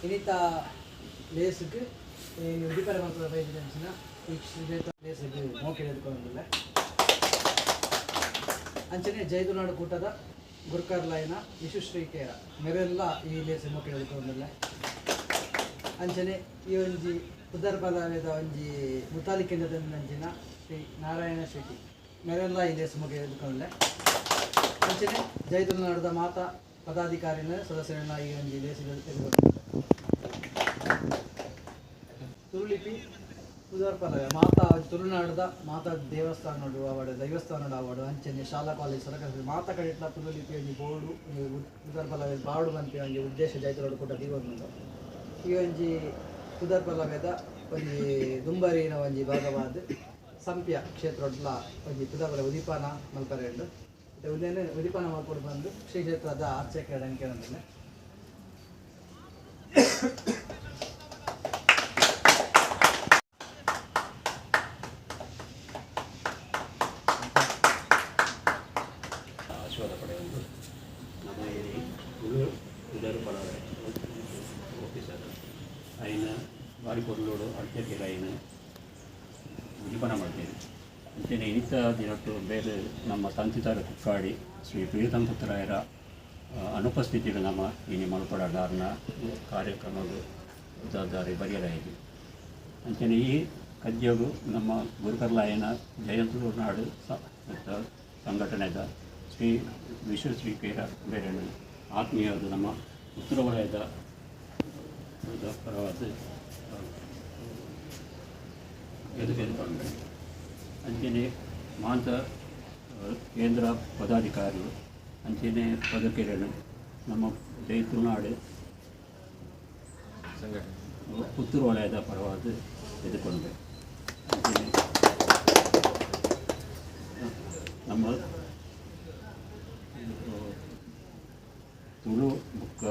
ಇನ್ನಿತ ಲೇಸ್ಗೆ ಉದಿಪರ ಮಾತ್ರ ಬೈದಿನ ಲೇಸ್ಗೆ ಮೋಕೆ ಎದ್ಕೊಂಡಿಲ್ಲ ಅಂಚನೆ ಜೈದುನಾಡು ಕೂಟದ ಗುರ್ಕರ್ಲಾಯಿನ ವಿಶ್ವಶ್ರೀಕೇರ ಮೇರೆಲ್ಲ ಈ ಲೇಸ್ ಮೋಕೆ ಎದ್ಕೊಂಡಿಲ್ಲ ಅಂಚನೆ ಈ ಒಂಜಿ ಉದರ್ಬಲದ ಒಂಜಿ ಮುತಾಲಿ ಕೇಂದ್ರದ ಅಂಚಿನ ಶ್ರೀ ನಾರಾಯಣ ಶೆಟ್ಟಿ ಮೇರೆಲ್ಲ ಈ ಲೇಸ್ ಮೋಕೆ ಎದ್ಕೊಂಡಿಲ್ಲ ಅಂಚನೆ ಜೈದುನಾಡುದ ಮಾತಾ ಪದಾಧಿಕಾರಿನ ಸದಸ್ಯರನ್ನ ಈ ಒಂಜಿ ಲೇಸ್ ತೆಗೆದುಕೊಂಡಿಲ್ಲ ತುರುಳಿಪಿ ಉದರ್ಪಲ ಮಾತಾ ತುಳುನಾಡುದ ಮಾತಾ ದೇವಸ್ಥಾನ ಅವಾರ್ಡು ದೈವಸ್ಥಾನ ಅವಾರ್ಡು ಅಂಚನೆ ಶಾಲಾ ಕಾಲೇಜ್ ಸರ್ಕಾರ ಮಾತಾ ಕಡಿಟ್ಲ ತುಳುಲಿಪಿ ಒಂಜಿ ಬೋರ್ಡು ಉದರ್ಪಲ ಬಾಡು ಬಂಪಿ ಒಂಜಿ ಉದ್ದೇಶ ಜೈತುರೋಡು ಕೂಡ ದಿಗೊಂಡು ಈ ಒಂಜಿ ಉದರ್ಪಲವೇದ ಒಂಜಿ ದುಂಬರಿನ ಒಂಜಿ ಭಾಗವಾದ ಸಂಪ್ಯ ಕ್ಷೇತ್ರಡ್ಲ ಒಂಜಿ ಪುದರ್ಪಲ ಉದಿಪಾನ ಮಲ್ಪರೆಂಡು ಉದೇನೆ ಉದಿಪಾನ ಮಲ್ಪಡು ಬಂದು ಶ್ರೀ ಕ್ಷೇತ್ರದ ಆಚೆಕೆ ಅಂಕೆನಂದಿಲ್ಲ ಆಶೀರ್ವಾದ ಪಡೆಯುವುದು ನಮ್ಮ ಇಲ್ಲಿ ತುಳು ಉದರ್ಪಲ ಆಫೀಸರ್ ಅಯ್ನ ಬಾರಿ ಕೊರ್ಲೋಡು ಅಡ್ಚಕ್ಕೆ ಅಯ್ನ ಉದಿಪನ ಮಾಡ್ತೇವೆ ಅಂಚನೆ ಇನ್ನಿತ ದಿನಟ್ಟು ಬೇರೆ ನಮ್ಮ ತಂತಿದಾರ ಕುಕ್ಕಾಡಿ ಶ್ರೀ ಪ್ರಿಯತಮ ಪುತ್ರರಾಯರ ಅನುಪಸ್ಥಿತಿಯಲ್ಲಿ ನಮ್ಮ ಇನಿ ಮಲ್ಪಡಾರ್ನ ಕಾರ್ಯಕ್ರಮಗಳು ಜವಾಬ್ದಾರಿ ಬರೆಯಲಾಯಿತು ಅಂಚನೆ ಈ ಕದ್ಯಗು ನಮ್ಮ ಗುರುಕರ್ಲಾಯನ ಜಯಂತುನಾಡು ಸಂಘಟನೆದ ಶ್ರೀ ವಿಶ್ವಶ್ರೀಕೇರ ಬೇರೆ ಆತ್ಮೀಯರು ನಮ್ಮ ಉತ್ತರ ವಲಯದ ಪರವಾದ ಎದುರುಗೊಂಡು ಅಂಚನೆ ಮಾಂತ ಕೇಂದ್ರ ಪದಾಧಿಕಾರಿಗಳು ಅಂಚನೆ ಪದಕೇರನು ನಮ್ಮ ಜೈತುನಾಡು ಪುತ್ತೂರು ವಲಯದ ಪರವಾದ ಎದುರುಗೊಂಡು ಅಂಚನೆ ನಮ್ಮ ತುಳು ಬುಕ್ಕ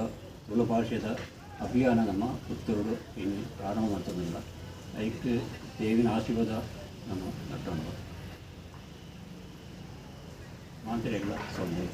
ತುಳು ಭಾಷೆದ ಅಭಿಯಾನ ನಮ್ಮ ಪುತ್ತೂರು ಇನ್ನು ಪ್ರಾರಂಭ ಮಾಡ್ತದಿಲ್ಲ ಅದಕ್ಕೆ ದೇವಿನ ಆಶೀರ್ವಾದ ನಮ್ಮ ನಟ್ಟೊಂಡು ಮಾಂತರೆಗಳ ಸೊನ್ನೆ